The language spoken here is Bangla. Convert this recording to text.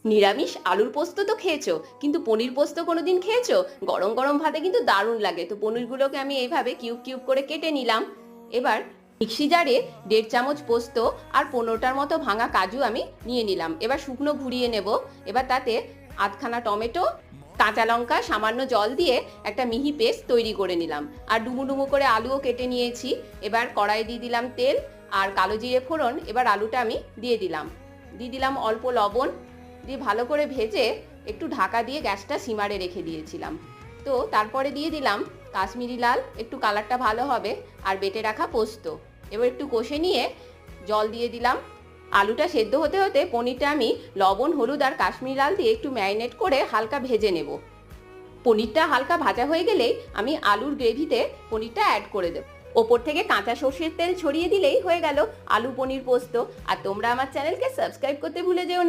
নিরামিষ আলুর পোস্ত তো খেয়েছো, কিন্তু পনির পোস্ত কোনোদিন খেয়েছো? গরম গরম ভাতে কিন্তু দারুণ লাগে। তো পনিরগুলোকে আমি এইভাবে কিউব কিউব করে কেটে নিলাম। এবার মিক্সি জারে 1.5 চামচ পোস্ত আর 15টার মতো ভাঙা কাজু আমি নিয়ে নিলাম। এবার শুকনো ঘুরিয়ে নেব। এবার তাতে আধখানা টমেটো, কাঁচা লঙ্কা, সামান্য জল দিয়ে একটা মিহি পেস্ট তৈরি করে নিলাম। আর ডুমু ডুমু করে আলুও কেটে নিয়েছি। এবার কড়াই দিয়ে দিলাম তেল আর কালো জিরে ফোড়ন। এবার আলুটা আমি দিয়ে দিলাম অল্প লবণ দিয়ে ভালো করে ভেজে একটু ঢাকা দিয়ে গ্যাসটা সিমারে রেখে দিয়েছিলাম। তো তারপরে দিয়ে দিলাম কাশ্মীরি লাল, একটু কালারটা ভালো হবে, আর বেটে রাখা পোস্ত। এবার একটু কষে নিয়ে জল দিয়ে দিলাম। আলুটা সেদ্ধ হতে হতে পনিরটা আমি লবণ, হলুদ আর কাশ্মীরি লাল দিয়ে একটু ম্যারিনেট করে হালকা ভেজে নেব। পনিরটা হালকা ভাজা হয়ে গেলেই আমি আলুর গ্রেভিতে পনিরটা অ্যাড করে দেব। ওপর থেকে কাঁচা সর্ষের তেল ছড়িয়ে দিলেই হয়ে গেল আলু পনির পোস্ত। আর তোমরা আমার চ্যানেলকে সাবস্ক্রাইব করতে ভুলে যেও না।